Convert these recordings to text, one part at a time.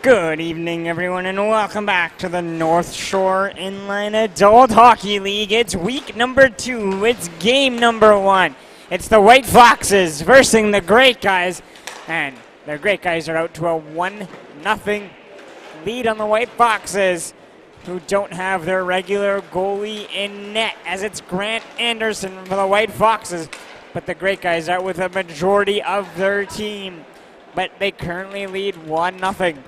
Good evening, everyone, and welcome back to the North Shore Inline Adult Hockey League. It's week number 2. It's game number 1. It's the White Foxes versus the Great Guys, and the Great Guys are out to a 1-0 lead on the White Foxes, who don't have their regular goalie in net, as it's Grant Anderson for the White Foxes. But the Great Guys are with a majority of their team, but they currently lead 1-0.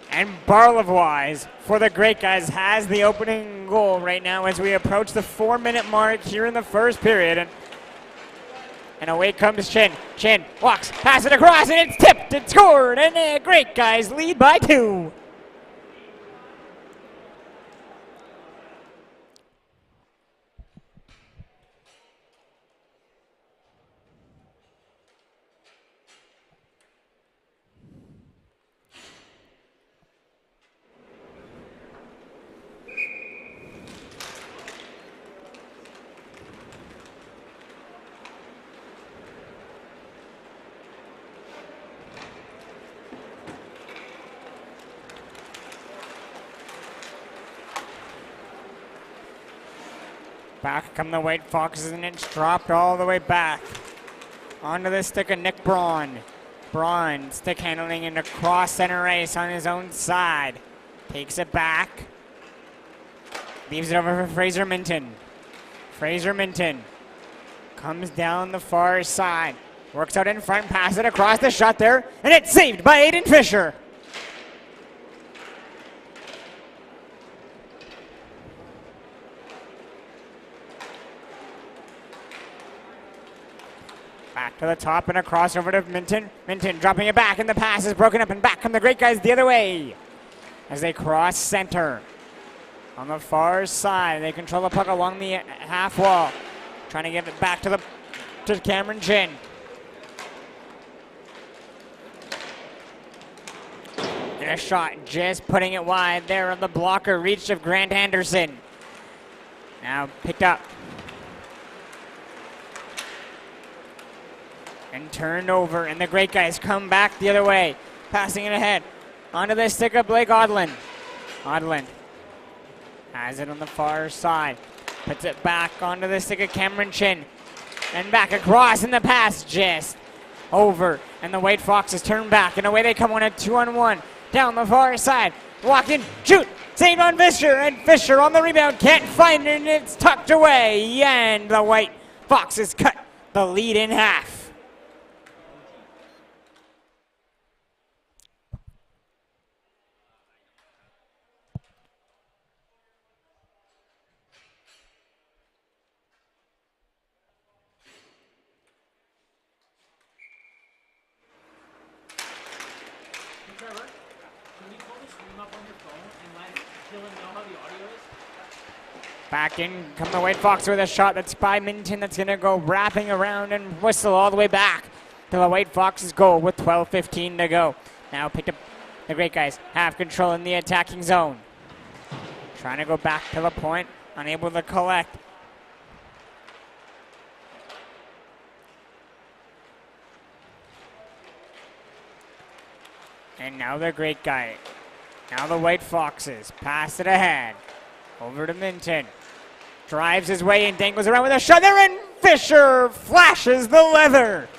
And Barlavois for the Great Guys has the opening goal right now as we approach the 4-minute mark here in the first period. And away comes Chin. Chin walks, pass it across, and it's tipped and scored. And the Great Guys lead by 2. Back come the White Foxes, and it's dropped all the way back. Onto the stick of Nick Braun. Braun stick handling into cross center ice on his own side. Takes it back. Leaves it over for Fraser Minton. Fraser Minton comes down the far side. Works out in front, passes it across the shot there, and it's saved by Aiden Fisher. Back to the top and across over to Minton. Minton dropping it back, and the pass is broken up, and back come the Great Guys the other way as they cross center. On the far side, they control the puck along the half wall, trying to give it back to Cameron Chin. And a shot just putting it wide there on the blocker reach of Grant Anderson. Now picked up. And turned over, and the Great Guys come back the other way, passing it ahead onto the stick of Blake Odland. Odland has it on the far side, puts it back onto the stick of Cameron Chin, and back across, and the pass just over, and the White Foxes turn back, and away they come on a 2-on-1 down the far side. Walk in, shoot, saved on Fisher, and Fisher on the rebound, can't find it, and it's tucked away, and the White Foxes cut the lead in half. Back in come the White Fox with a shot that's by Minton, that's going to go wrapping around and whistle all the way back to the White Fox's goal with 12:15 to go. Now picked up the Great Guys, have control in the attacking zone. Trying to go back to the point, unable to collect. And now the Great Guy. Now the White Foxes pass it ahead. Over to Minton. Drives his way and dangles around with a shot there, and Fisher flashes the leather.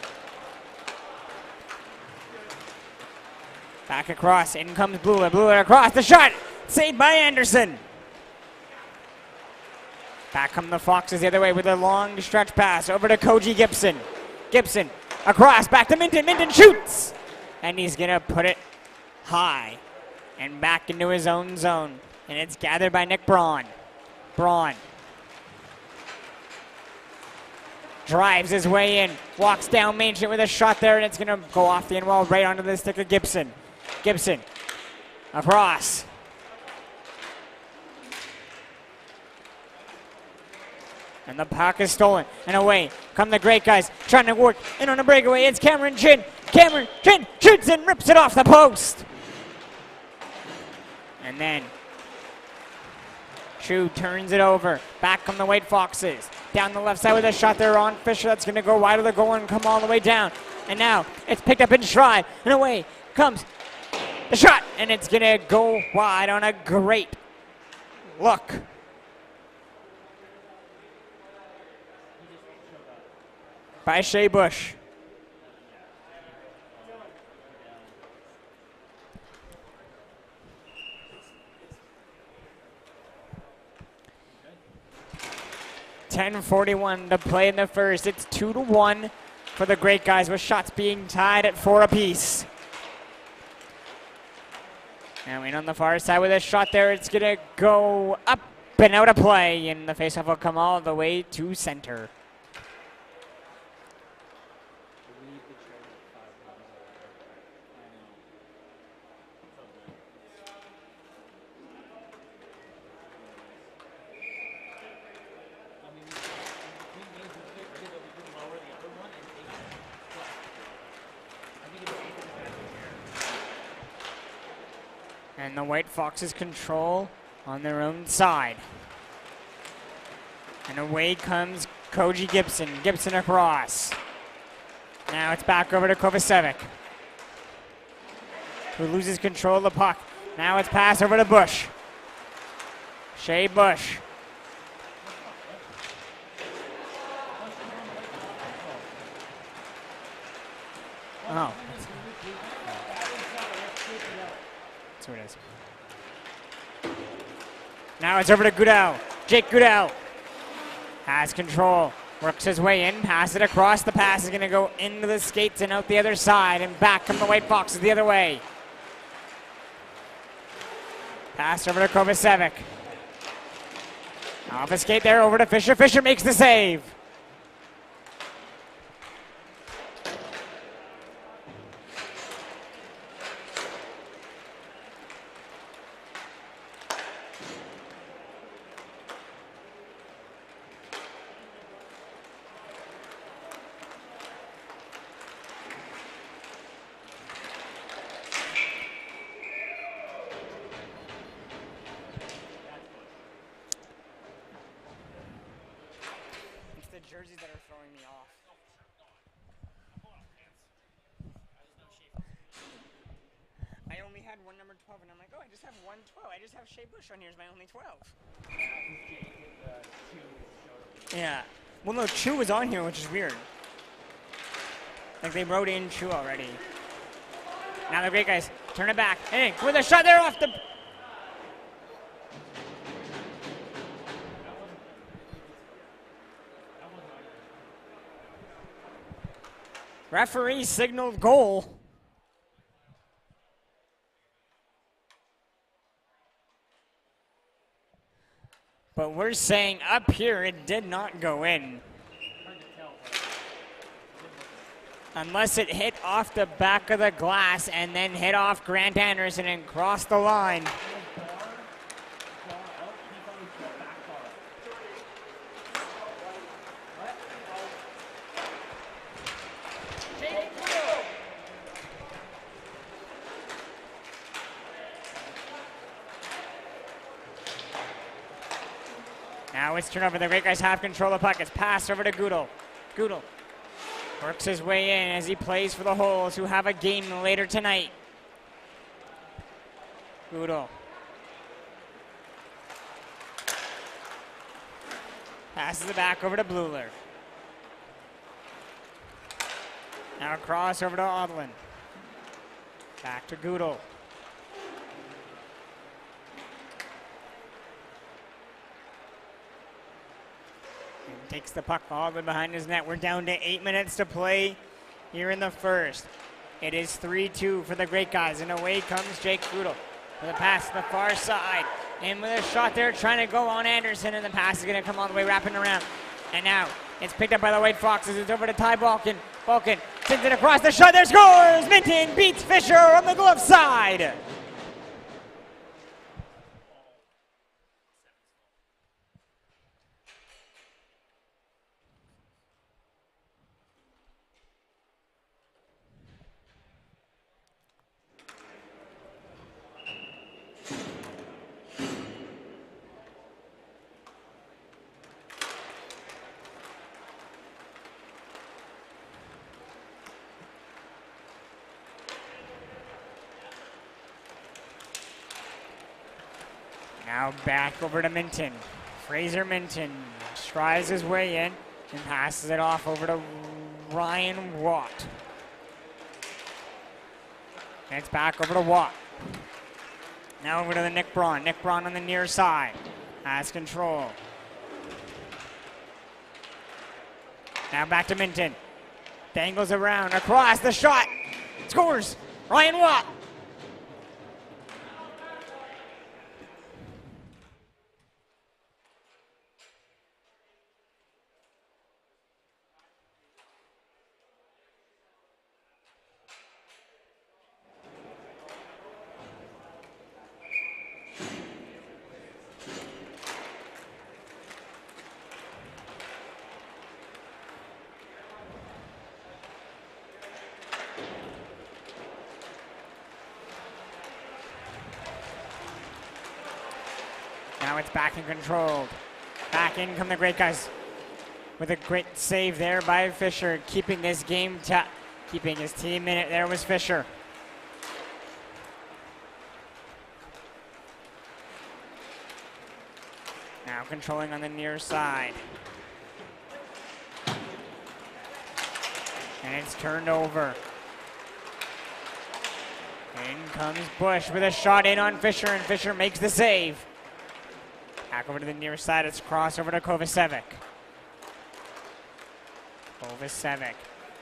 Back across, in comes Blula. Blula across, the shot saved by Anderson. Back come the Foxes the other way with a long stretch pass over to Koji Gibson. Gibson across, back to Minton. Minton shoots, and he's going to put it high and back into his own zone. And it's gathered by Nick Braun. Braun drives his way in, walks down Main Street with a shot there, and it's going to go off the end wall right onto the stick of Gibson. Gibson across. And the puck is stolen, and away come the Great Guys, trying to work in on a breakaway. It's Cameron Chin. Cameron Chin shoots and rips it off the post. And then Chu turns it over. Back on the White Foxes. Down the left side with a shot there on Fisher. That's going to go wide of the goal and come all the way down. And now it's picked up in stride. And away comes the shot. And it's going to go wide on a great look by Shea Bush. .10:41 to play in the first. It's 2-1 for the Great Guys, with shots being tied at 4 apiece. Now in on the far side with a shot there. It's going to go up and out of play, and the faceoff will come all the way to center. And the White Foxes control on their own side. And away comes Koji Gibson. Gibson across. Now it's back over to Kovacevic, who loses control of the puck. Now it's passed over to Bush. Shea Bush. Oh. That's who it is. Now it's over to Goodell. Jake Goodell has control. Works his way in, pass it across. The pass is going to go into the skates and out the other side, and back come the White Foxes the other way. Pass over to Kovacevic. Off a skate there, over to Fisher. Fisher makes the save. Jerseys that are throwing me off. I only had one number 12, and I'm like, oh, I just have one 12. I just have Shea Bush on here as my only 12. Yeah. Well, no, Chu was on here, which is weird. Like, they wrote in Chu already. Now the Great Guys turn it back. Hey, with a shot there off the... Referee signaled goal. But we're saying up here it did not go in. Unless it hit off the back of the glass and then hit off Grant Anderson and crossed the line. Now it's turnover. The Great Guys have control of the puck. It's passed over to Goodell. Goodell works his way in as he plays for the Holes, who have a game later tonight. Goodell. Passes it back over to Bluler. Now across over to Odlin. Back to Goodell. Takes the puck all the way behind his net. We're down to 8 minutes to play here in the first. It is 3-2 for the Great Guys, and away comes Jake Goodell with a pass to the far side. And with a shot there trying to go on Anderson, and the pass is going to come all the way wrapping around. And now it's picked up by the White Foxes. It's over to Ty Balkin. Balkin sends it across the shot. There scores! Minton beats Fisher on the glove side. Now back over to Minton. Fraser Minton strides his way in and passes it off over to Ryan Watt. And it's back over to Watt. Now over to the Nick Braun. Nick Braun on the near side. Has control. Now back to Minton. Dangles around, across, the shot. Scores. Ryan Watt. Now it's back and controlled. Back in come the Great Guys with a great save there by Fisher, keeping this game keeping his team in it. There was Fisher. Now controlling on the near side. And it's turned over. In comes Bush with a shot in on Fisher, and Fisher makes the save. Back over to the near side, it's cross over to Kovacevic. Kovacevic,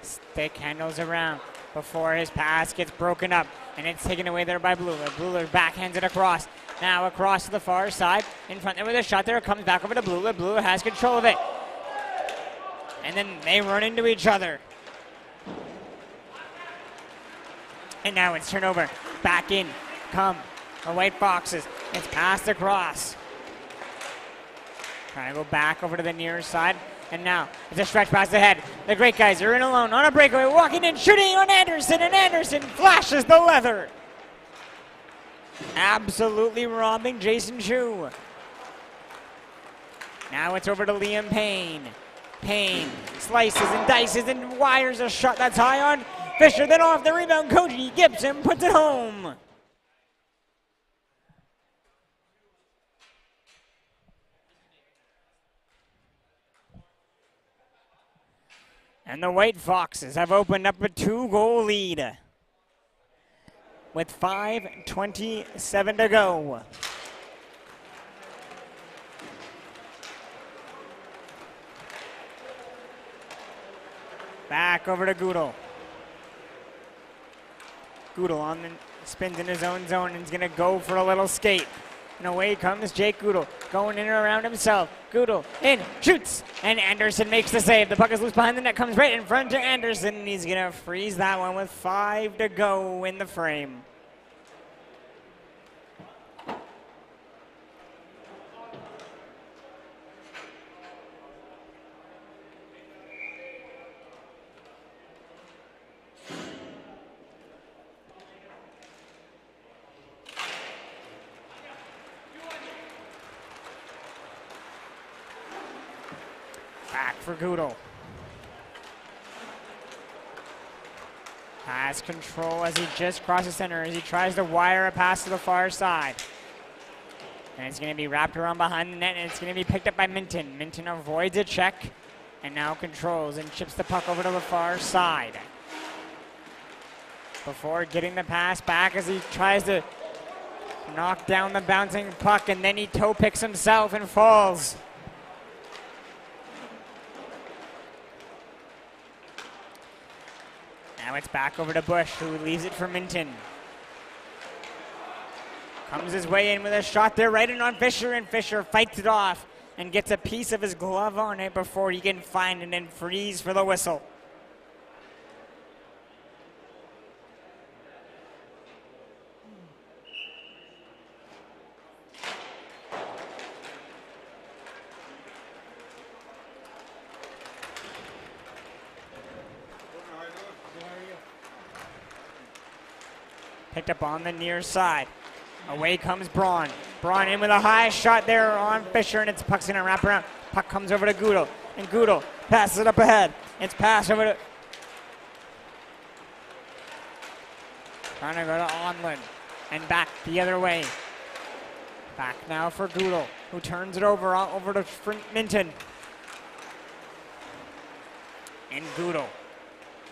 stick handles around before his pass gets broken up, and it's taken away there by Bluler. Bluler backhands it across. Now across to the far side, in front there with a shot there, comes back over to Bluler. Bluler has control of it. And then they run into each other. And now it's turnover. Back in come the White Foxes. It's passed across. Trying to go back over to the near side. And now it's a stretch pass ahead. The Great Guys are in alone on a breakaway, walking in, shooting on Anderson, and Anderson flashes the leather. Absolutely robbing Jason Chu. Now it's over to Liam Payne. Payne slices and dices and wires a shot that's high on Fisher. Then off the rebound, Koji Gibson puts it home. And the White Foxes have opened up a 2-goal lead with 5:27 to go. Back over to Goodall. Goodall on the spins in his own zone and is going to go for a little skate. And away comes Jake Goodall, going in and around himself. Goodall in, shoots, and Anderson makes the save. The puck is loose behind the net, comes right in front to Anderson, and he's going to freeze that one with 5 to go in the frame. Back for Goodall. Has control as he just crosses center, as he tries to wire a pass to the far side. And it's going to be wrapped around behind the net, and it's going to be picked up by Minton. Minton avoids a check and now controls and chips the puck over to the far side. Before getting the pass back as he tries to knock down the bouncing puck, and then he toe picks himself and falls. Now it's back over to Bush, who leaves it for Minton. Comes his way in with a shot there right in on Fisher, and Fisher fights it off and gets a piece of his glove on it before he can find it and freeze for the whistle. Picked up on the near side. Away comes Braun. Braun in with a high shot there on Fisher, and it's puck's gonna wrap around. Puck comes over to Goodall, and Goodall passes it up ahead. It's passed over to... Trying to go to Onland, and back the other way. Back now for Goodall, who turns it over to Minton. And Goodall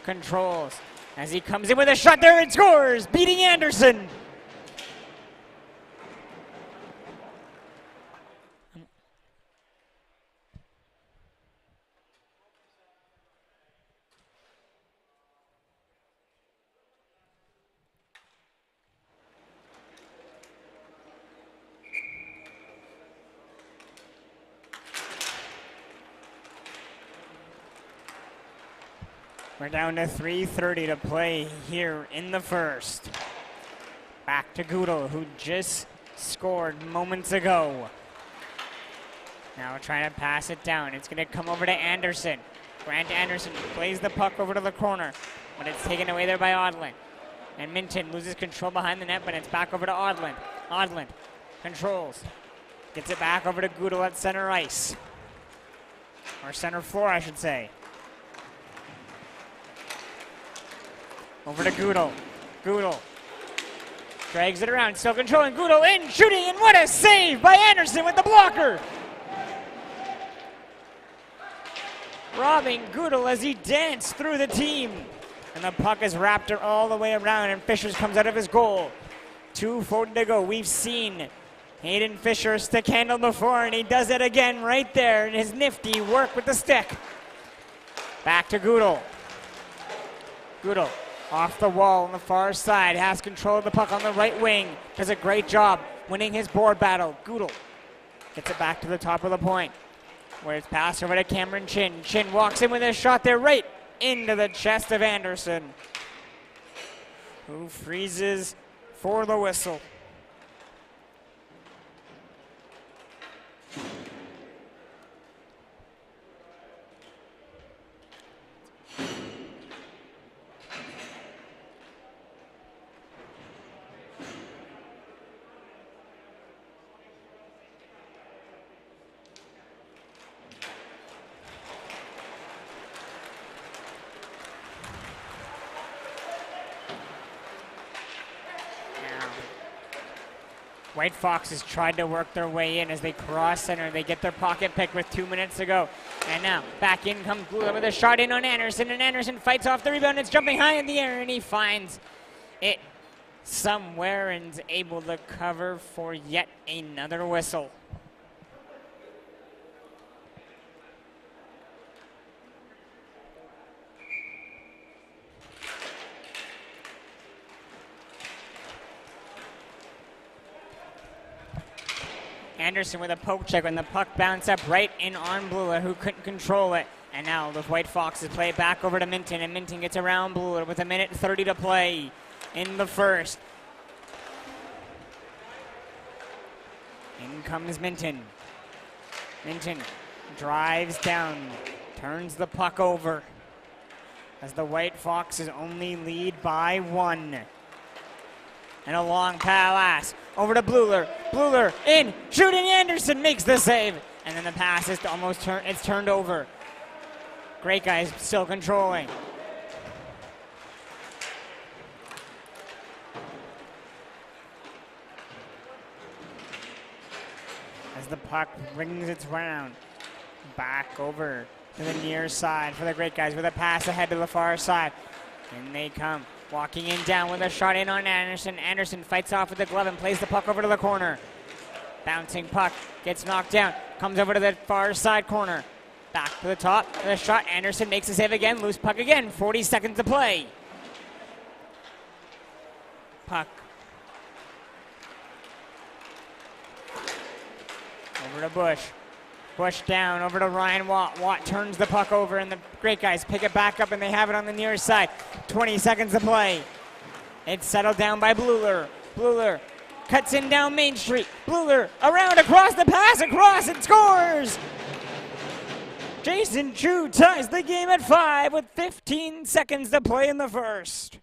controls as he comes in with a shot there and scores, beating Anderson. We're down to 3:30 to play here in the first. Back to Goodall, who just scored moments ago. Now trying to pass it down. It's going to come over to Anderson. Grant Anderson plays the puck over to the corner, but it's taken away there by Odland. And Minton loses control behind the net, but it's back over to Odland. Odland controls. Gets it back over to Goodall at center ice. Or center floor, I should say. Over to Goodall. Goodall drags it around, still controlling. Goodall in, shooting, and what a save by Anderson with the blocker. Robbing Goodall as he danced through the team. And the puck is wrapped all the way around, and Fishers comes out of his goal. 2:40 to go. We've seen Hayden Fisher stick handle before, and he does it again right there in his nifty work with the stick. Back to Goodall. Goodall off the wall on the far side, has control of the puck on the right wing. Does a great job winning his board battle. Goodall gets it back to the top of the point, where it's passed over to Cameron Chin. Chin walks in with a shot there right into the chest of Anderson, who freezes for the whistle. White Foxes tried to work their way in as they cross center. They get their pocket pick with 2 minutes to go. And now back in comes Goodall with a shot in on Anderson, and Anderson fights off the rebound. It's jumping high in the air, and he finds it somewhere and is able to cover for yet another whistle. Anderson with a poke check when the puck bounced up right in on Bluler, who couldn't control it. And now the White Foxes play it back over to Minton, and Minton gets around Bluler with 1:30 to play in the first. In comes Minton. Minton drives down, turns the puck over as the White Foxes only lead by 1. And a long pass over to Bluler. Bluler in, shooting. Anderson makes the save. And then the pass is almost turned over. Great guys still controlling. As the puck rings its round. Back over to the near side for the Great Guys with a pass ahead to the far side. And they come. Walking in down with a shot in on Anderson. Anderson fights off with the glove and plays the puck over to the corner. Bouncing puck, gets knocked down, comes over to the far side corner. Back to the top, the shot. Anderson makes the save again, loose puck again. 40 seconds to play. Puck. Over to Bush. Bush down, over to Ryan Watt. Watt turns the puck over, and the Great Guys pick it back up, and they have it on the near side. 20 seconds to play. It's settled down by Bluler. Bluler cuts in down Main Street. Bluler around, across the pass, across, and scores! Jason Chu ties the game at 5 with 15 seconds to play in the first.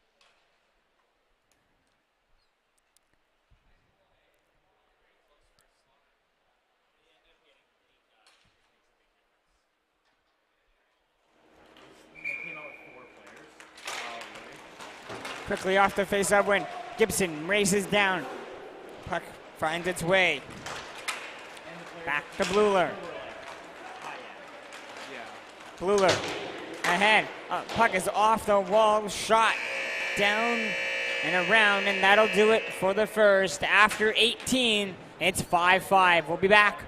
Quickly off the face-up win. Gibson races down. Puck finds its way Back to Bluler. Bluler ahead. Puck is off the wall. Shot down and around, and that'll do it for the first. After 18, it's 5-5. We'll be back.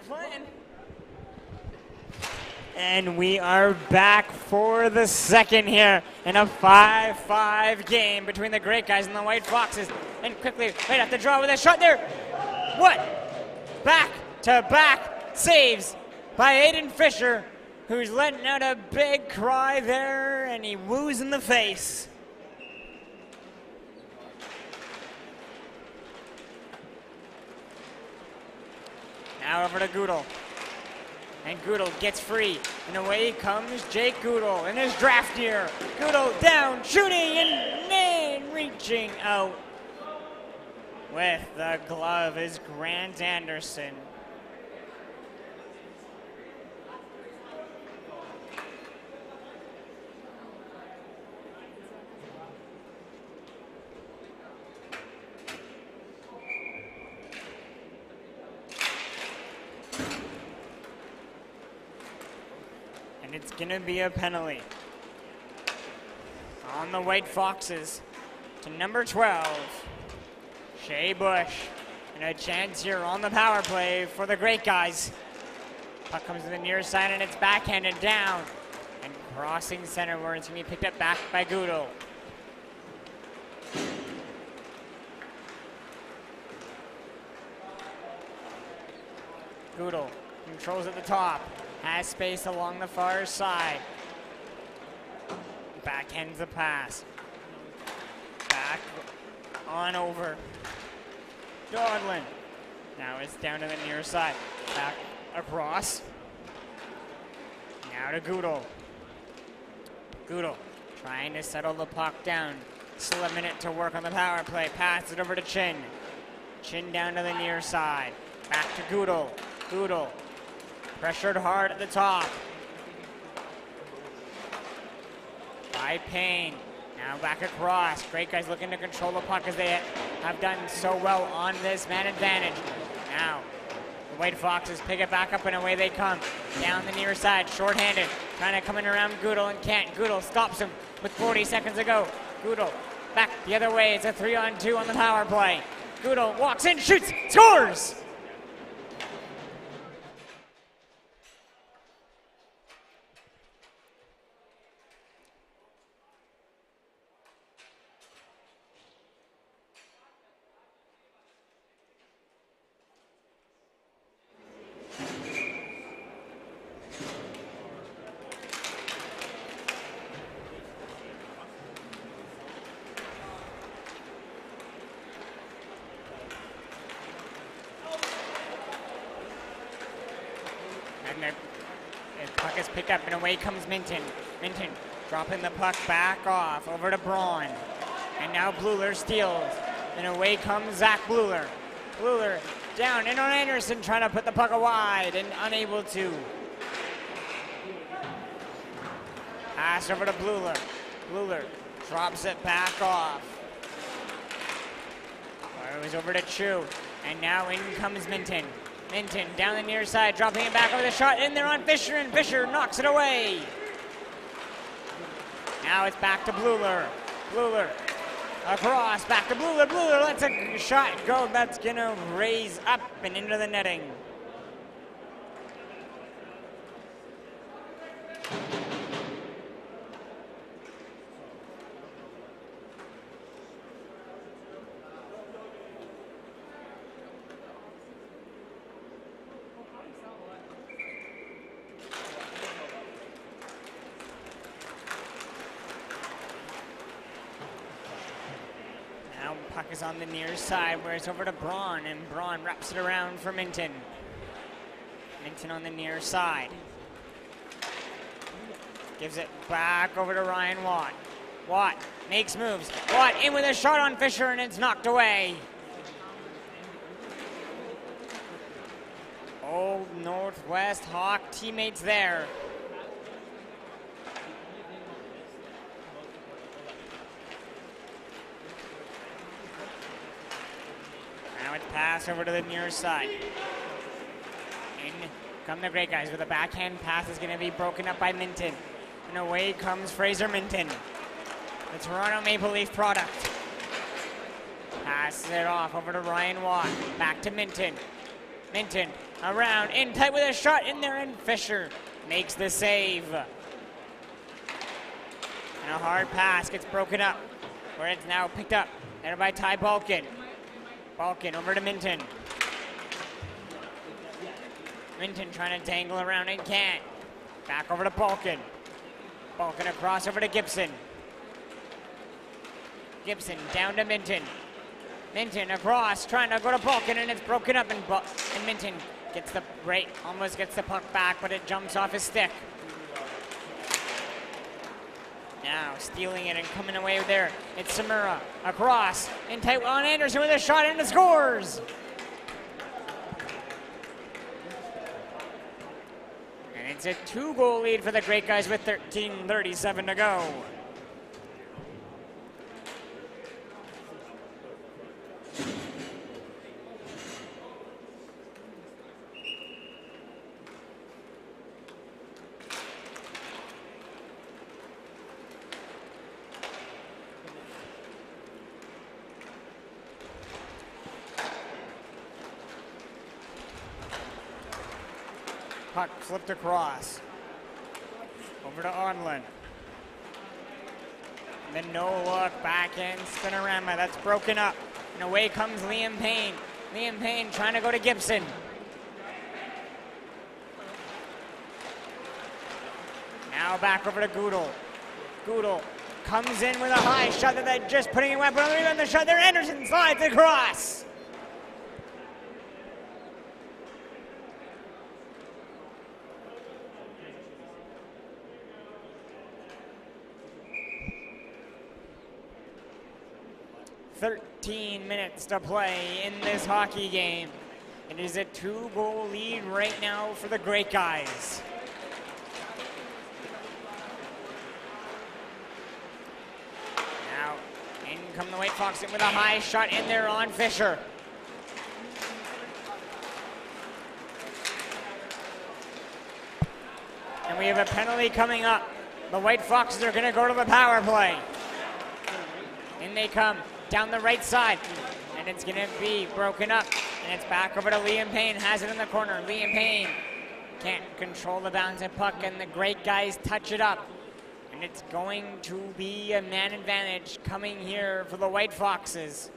Plan. And we are back for the second here in a 5-5 game between the Great Guys and the White Foxes. And quickly, right off the draw with a shot there. What? Back-to-back saves by Aiden Fisher, who's letting out a big cry there, and he woos in the face. Now over to Goodall. And Goodall gets free. And away comes Jake Goodall in his draft year. Goodall down, shooting, and reaching out. With the glove is Grant Anderson. It's going to be a penalty on the White Foxes to number 12, Shea Bush. And a chance here on the power play for the Great Guys. Puck comes to the near side and it's backhanded down. And crossing center where it's going to be picked up back by Goodall. Goodall controls at the top. Has space along the far side. Backhands the pass. Back on over. Dodlin. Now it's down to the near side. Back across. Now to Goodall. Goodall trying to settle the puck down. Still a minute to work on the power play. Pass it over to Chin. Chin down to the near side. Back to Goodall. Goodall pressured hard at the top. By Payne. Now back across. Great Guys looking to control the puck as they have done so well on this man advantage. Now, the White Foxes pick it back up and away they come. Down the near side, shorthanded, trying to come in around Goodall and can't. Goodall stops him with 40 seconds to go. Goodall back the other way. It's a 3-on-2 on the power play. Goodall walks in, shoots, scores! And the puck is picked up and away comes Minton. Minton dropping the puck back off over to Braun. And now Bluler steals. And away comes Zach Bluler. Bluler down in on Anderson trying to put the puck wide and unable to. Pass over to Bluler. Bluler drops it back off. It was over to Chu. And now in comes Minton. Minton down the near side, dropping it back over the shot in there on Fisher, and Fisher knocks it away. Now it's back to Bluler. Bluler across, back to Bluler. Bluler lets a shot go. That's gonna raise up and into the netting. Puck is on the near side where it's over to Braun, and Braun wraps it around for Minton. Minton on the near side. Gives it back over to Ryan Watt. Watt makes moves. Watt in with a shot on Fisher, and it's knocked away. Old Northwest Hawk teammates there. Pass over to the near side. In come the Great Guys with a backhand pass is going to be broken up by Minton. And away comes Fraser Minton, the Toronto Maple Leaf product. Passes it off over to Ryan Watt. Back to Minton. Minton around, in tight with a shot in there, and Fisher makes the save. And a hard pass gets broken up, where it's now picked up there by Ty Balkin. Balkin over to Minton. Minton trying to dangle around and can't. Back over to Balkin. Balkin across over to Gibson. Gibson down to Minton. Minton across, trying to go to Balkin, and it's broken up, and Minton gets the break, almost gets the puck back, but it jumps off his stick. Now stealing it and coming away there. It's Samura across, in tight on Anderson with a shot, and it scores! And it's a 2-goal lead for the Great Guys with 13:37 to go. Puck flipped across. Over to Onlin. And then no look, backhand spinorama. That's broken up. And away comes Liam Payne. Liam Payne trying to go to Gibson. Now back over to Goodall. Goodall comes in with a high shot that they're just putting it away. But on the shot there, Anderson slides across. "13 minutes to play in this hockey game. It is a 2-goal lead right now for the Great Guys. Now in come the White Fox in with a high shot in there on Fisher. And we have a penalty coming up. The White Foxes are going to go to the power play. In they come down the right side. And it's going to be broken up. And it's back over to Liam Payne. Has it in the corner. Liam Payne can't control the bouncing puck. And the great guys touch it up. And it's going to be a man advantage coming here for the White Foxes.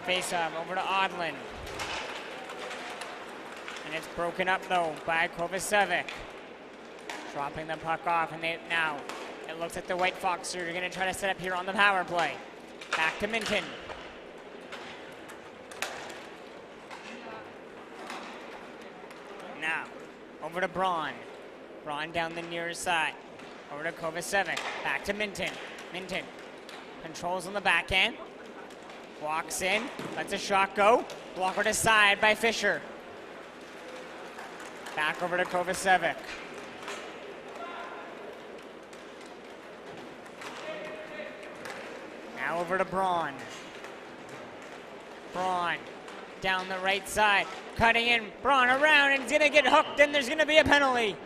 Face-off over to Odlin. And it's broken up, though, by Kovacevic. Dropping the puck off, and now it looks like the White Foxes are going to try to set up here on the power play. Back to Minton. Now, over to Braun. Braun down the near side. Over to Kovacevic. Back to Minton. Minton controls on the backhand. Walks in, lets a shot go. Blocker to side by Fisher. Back over to Kovacevic. Now over to Braun. Braun down the right side, cutting in. Braun around, and he's gonna get hooked, and there's gonna be a penalty.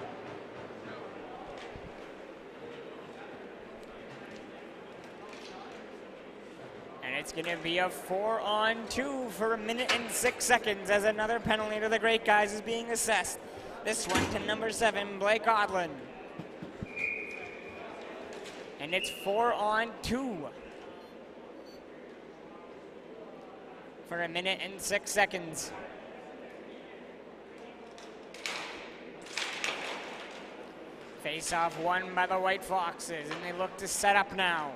It's going to be a 4-on-2 for 1 minute and 6 seconds as another penalty to the Great Guys is being assessed. This one to number 7, Blake Odlin. And it's 4-on-2 for 1 minute and 6 seconds. Face-off won by the White Foxes, and they look to set up now.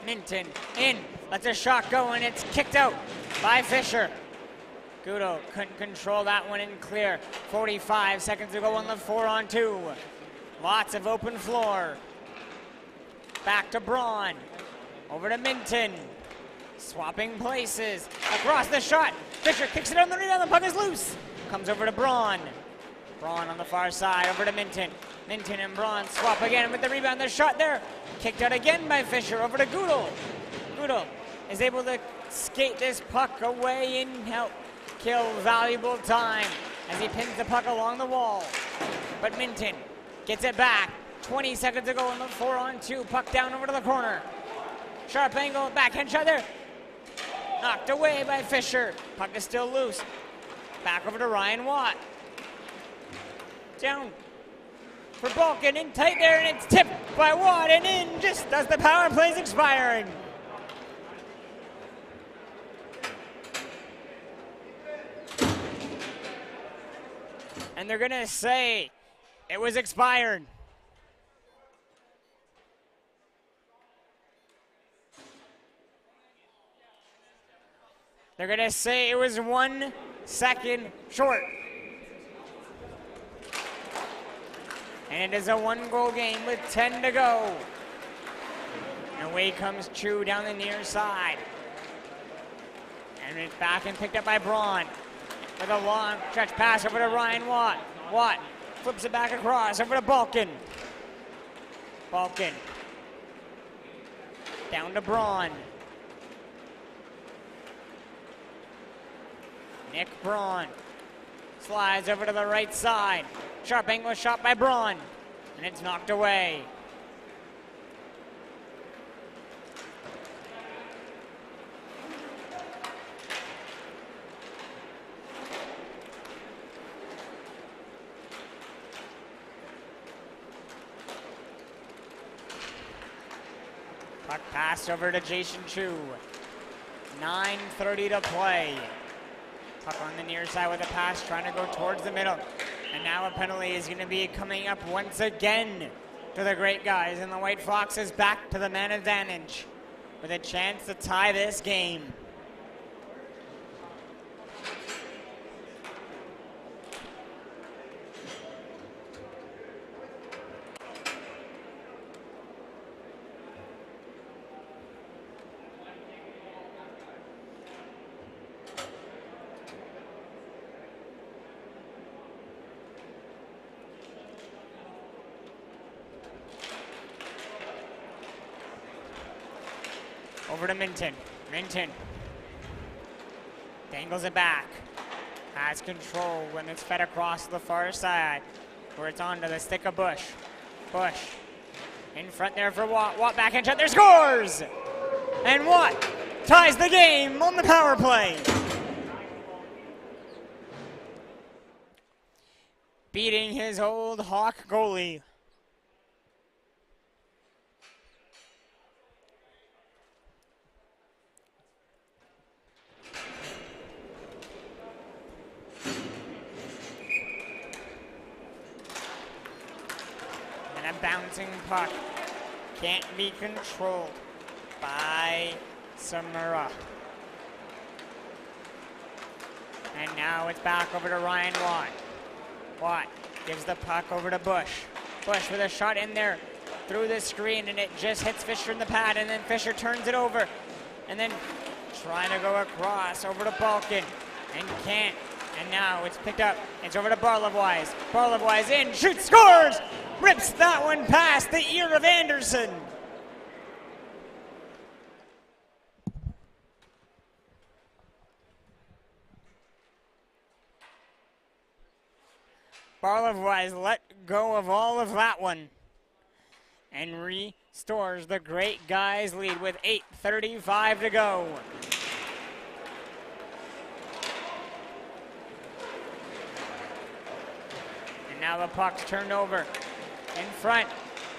Minton in, lets a shot go, and it's kicked out by Fisher. Gudo couldn't control that one and clear. 45 seconds to go on the 4-on-2. Lots of open floor. Back to Braun. Over to Minton. Swapping places. Across the shot. Fisher kicks it on the rebound. The puck is loose. Comes over to Braun. Braun on the far side. Over to Minton. Minton and Braun swap again with the rebound. The shot there. Kicked out again by Fisher. Over to Gudo. Gudo is able to skate this puck away and help kill valuable time as he pins the puck along the wall. But Minton gets it back. 20 seconds to go on the 4-on-2. Puck down over to the corner. Sharp angle, backhand shot there. Knocked away by Fisher. Puck is still loose. Back over to Ryan Watt. Down for Balkin, in tight there, and it's tipped by Watt and in just as the power play is expiring. And they're gonna say it was expired. They're gonna say it was 1 second short. And it is a 1-goal game with 10 to go. And away comes Chu down the near side. And it's back and picked up by Braun. With a long stretch pass over to Ryan Watt. Watt flips it back across over to Balkin. Balkin. Down to Braun. Nick Braun slides over to the right side. Sharp angle shot by Braun, and it's knocked away. Puck passed over to Jason Chu. 9:30 to play. Puck on the near side with a pass, trying to go towards the middle. And now a penalty is going to be coming up once again to the Great Guys. And the White Foxes back to the man advantage with a chance to tie this game. Over to Minton. Minton dangles it back. Has control when it's fed across the far side, where it's onto the stick of Bush. Bush in front there for Watt. Watt back in shot. There scores! And Watt ties the game on the power play. Beating his old Hawk goalie. And a bouncing puck can't be controlled by Samura. And now it's back over to Ryan Watt. Watt gives the puck over to Bush. Bush with a shot in there through the screen, and it just hits Fisher in the pad, and then Fisher turns it over. And then trying to go across over to Balkin, and can't. And now it's picked up. It's over to Barlowwise. Barlowwise in, shoots, scores! Rips that one past the ear of Anderson. Barlowwise let go of all of that one and restores the Great Guys lead with 8:35 to go. And now the puck's turned over in front.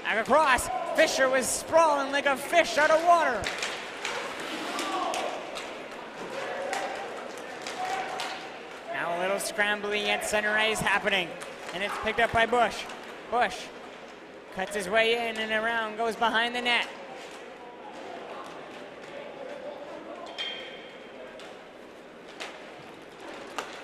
Back across. Fisher was sprawling like a fish out of water. Now a little scrambling at center ice happening. And it's picked up by Bush. Bush cuts his way in and around, goes behind the net.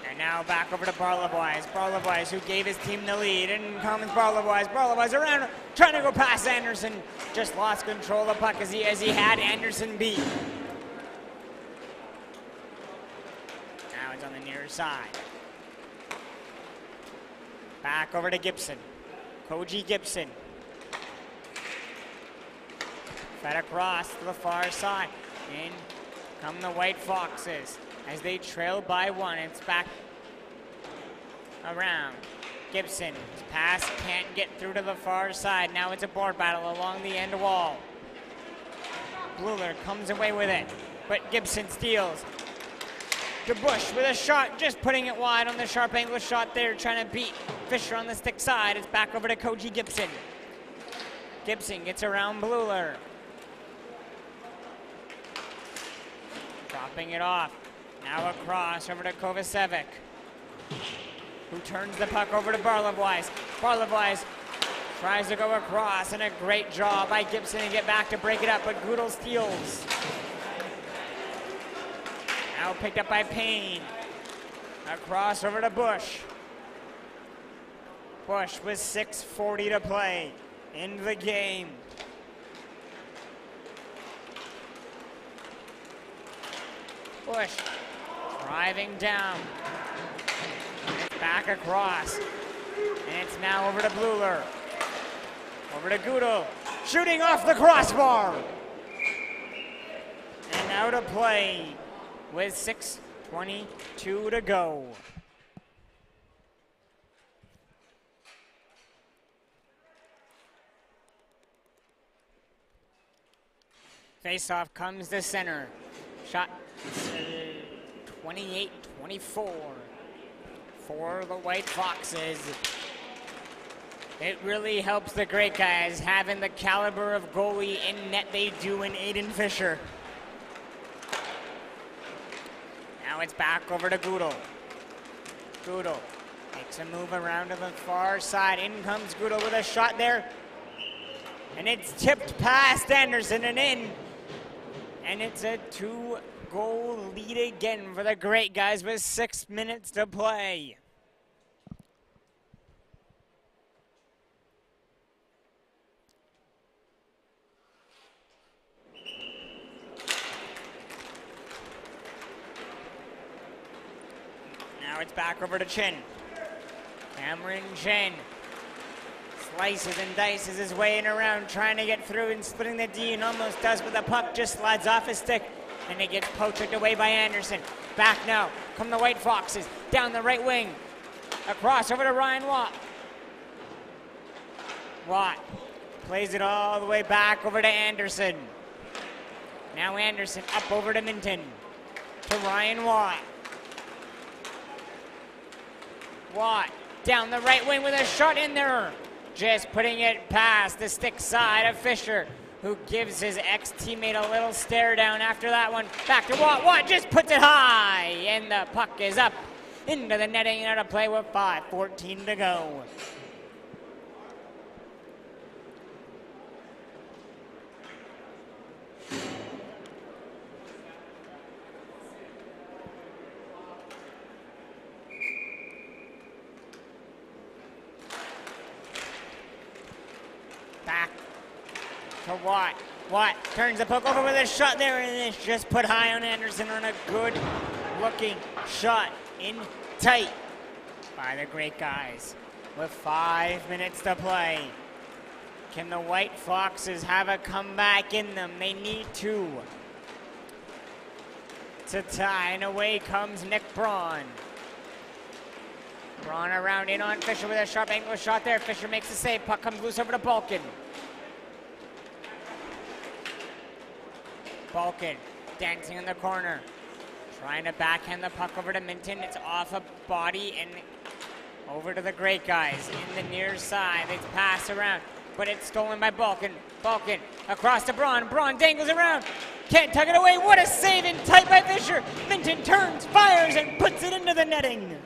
And now back over to Barlowwise. Barlowwise, who gave his team the lead. And comes Barlowwise. Barlowwise around, trying to go past Anderson. Just lost control of the puck as he had Anderson beat. Now it's on the near side. Back over to Gibson. Koji Gibson. Fed across to the far side. In come the White Foxes as they trail by one. It's back around. Gibson. His pass can't get through to the far side. Now it's a board battle along the end wall. Bluler comes away with it, but Gibson steals. To Bush with a shot, just putting it wide on the sharp angle shot there, trying to beat Fisher on the stick side. It's back over to Koji Gibson. Gibson gets around Bluler. Dropping it off. Now across over to Kovacevic, who turns the puck over to Barlowwise. Barlowwise tries to go across, and a great job by Gibson to get back to break it up, but Goodall steals. Now picked up by Payne. Across over to Bush. Bush with 6:40 to play in the game. Bush driving down. It's back across. And it's now over to Bluler. Over to Goodall. Shooting off the crossbar. And out of play with 6:22 to go. Face-off comes to center. Shot 28-24 for the White Foxes. It really helps the Great Guys having the caliber of goalie in net they do in Aiden Fisher. Now it's back over to Goodall. Goodall makes a move around to the far side. In comes Goodall with a shot there. And it's tipped past Anderson and in. And it's a 2-goal lead again for the Great Guys with 6 minutes to play. Now it's back over to Chin. Cameron Chin Slices and dices his way in around, trying to get through and splitting the D, and almost does, but the puck just slides off his stick, and it gets poked away by Anderson. Back now come the White Foxes, down the right wing, across over to Ryan Watt. Watt plays it all the way back over to Anderson. Now Anderson up over to Minton, to Ryan Watt. Watt down the right wing with a shot in there. Just putting it past the stick side of Fisher, who gives his ex-teammate a little stare down after that one. Back to Watt. Watt just puts it high, and the puck is up into the netting and out of play with 5:14 to go. Back to Watt. Watt turns the puck over with a shot there, and it's just put high on Anderson on a good looking shot in tight by the Great Guys with 5 minutes to play. Can the White Foxes have a comeback in them? They need to tie, and away comes Nick Braun. Braun around in on Fisher with a sharp angle shot there. Fisher makes the save. Puck comes loose over to Balkin. Balkin dancing in the corner, trying to backhand the puck over to Minton. It's off a body and over to the Great Guys in the near side. It's passed around, but it's stolen by Balkin. Balkin across to Braun. Braun dangles around. Can't tug it away. What a save in tight by Fisher. Minton turns, fires, and puts it into the netting.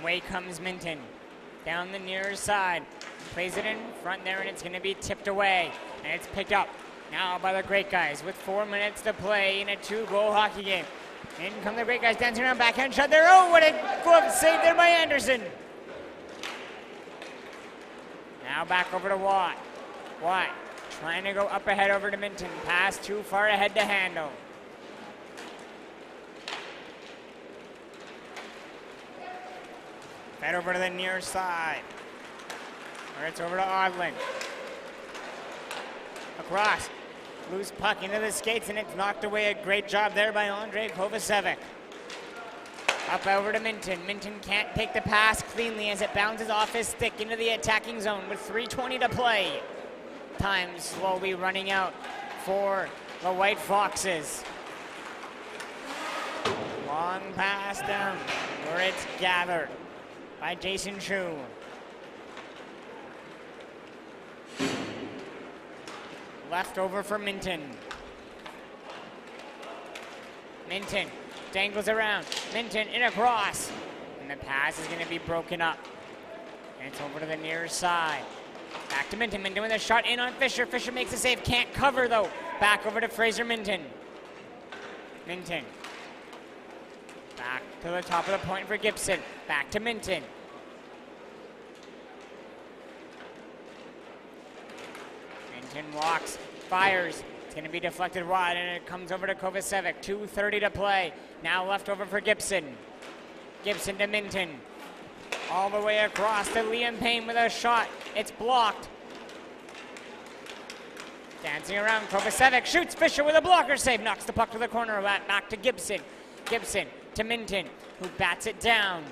Away comes Minton, down the near side, plays it in front there, and it's going to be tipped away, and it's picked up now by the Great Guys with 4 minutes to play in a 2-goal hockey game. In come the Great Guys dancing around, backhand shot there. Oh, what a glove save there by Anderson. Now back over to Watt. Watt trying to go up ahead over to Minton. Pass too far ahead to handle. Head over to the near side, where it's over to Odlin. Across, loose puck into the skates, and it's knocked away. A great job there by Andrei Kovacevic. Up over to Minton. Minton can't take the pass cleanly as it bounces off his stick into the attacking zone with 3:20 to play. Time slowly running out for the White Foxes. Long pass down where it's gathered by Jason Chu. Left over for Minton. Minton dangles around. Minton in across. And the pass is going to be broken up. And it's over to the near side. Back to Minton. Minton with a shot in on Fisher. Fisher makes the save. Can't cover though. Back over to Fraser Minton. Minton. Back to the top of the point for Gibson. Back to Minton. Minton walks, fires. It's going to be deflected wide, and it comes over to Kovacevic. 2:30 to play. Now left over for Gibson. Gibson to Minton. All the way across to Liam Payne with a shot. It's blocked. Dancing around, Kovacevic shoots. Fisher with a blocker save. Knocks the puck to the corner. Back to Gibson. Gibson to Minton, who bats it down.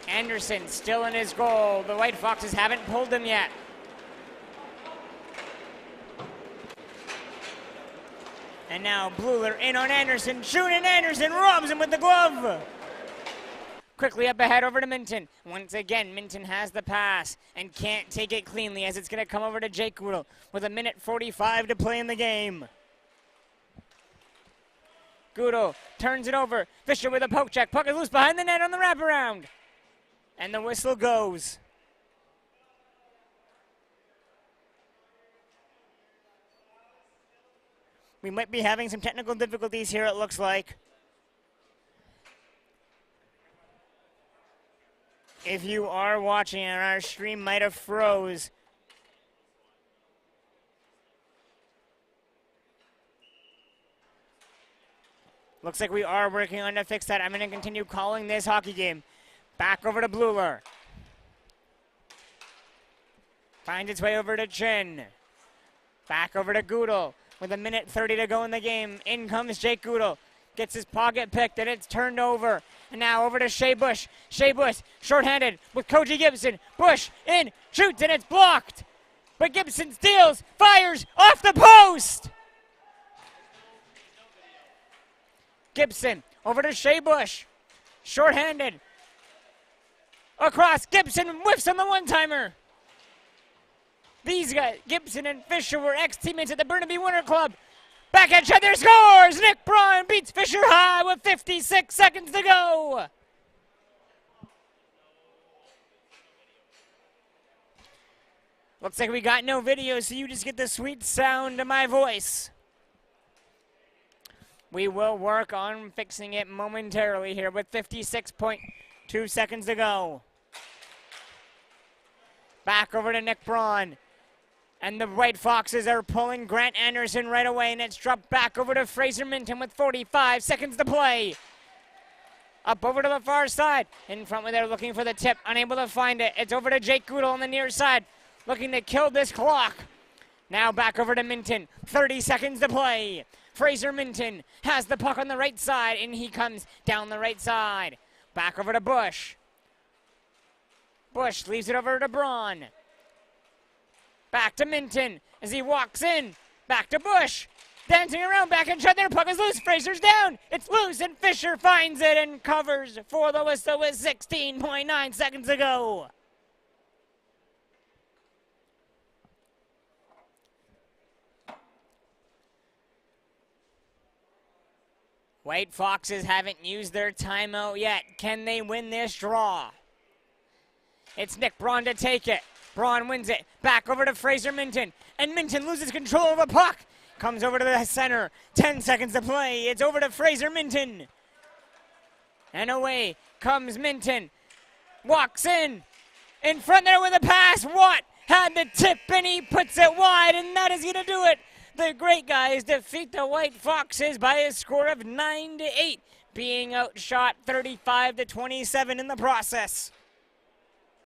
Anderson still in his goal. The White Foxes haven't pulled him yet. And now Bluler in on Anderson. Shooting Anderson, robs him with the glove. Quickly up ahead over to Minton. Once again, Minton has the pass and can't take it cleanly as it's going to come over to Jake Goodall with 1:45 to play in the game. Goodall turns it over. Fisher with a poke check. Puck is loose behind the net on the wraparound. And the whistle goes. We might be having some technical difficulties here, it looks like. If you are watching and our stream might have froze. Looks like we are working on to fix that. I'm going to continue calling this hockey game. Back over to Bluler. Finds its way over to Chin. Back over to Goodall with 1:30 to go in the game. In comes Jake Goodall. Gets his pocket picked and it's turned over. And now over to Shea Bush. Shea Bush shorthanded with Koji Gibson. Bush in, shoots, and it's blocked. But Gibson steals, fires off the post. Gibson over to Shea Bush. Shorthanded. Across, Gibson whiffs on the one-timer. These guys, Gibson and Fisher, were ex-teammates at the Burnaby Winter Club. Back at each other, scores! Nick Braun beats Fisher High with 56 seconds to go. Looks like we got no video, so you just get the sweet sound of my voice. We will work on fixing it momentarily here with 56.2 seconds to go. Back over to Nick Braun. And the White Foxes are pulling Grant Anderson right away, and it's dropped back over to Fraser Minton with 45 seconds to play. Up over to the far side. In front where they're looking for the tip, unable to find it. It's over to Jake Goodall on the near side, looking to kill this clock. Now back over to Minton, 30 seconds to play. Fraser Minton has the puck on the right side, and he comes down the right side. Back over to Bush. Bush leaves it over to Braun. Back to Minton as he walks in. Back to Bush. Dancing around, back and shot. Their puck is loose. Fraser's down. It's loose, and Fisher finds it and covers for the whistle with 16.9 seconds to go. White Foxes haven't used their timeout yet. Can they win this draw? It's Nick Braun to take it. Braun wins it. Back over to Fraser Minton. And Minton loses control of the puck. Comes over to the center. 10 seconds to play. It's over to Fraser Minton. And away comes Minton. Walks in. In front there with a pass. Watt had the tip and he puts it wide. And that is going to do it. The Great Guys defeat the White Foxes by a score of 9-8. Being outshot 35-27 in the process.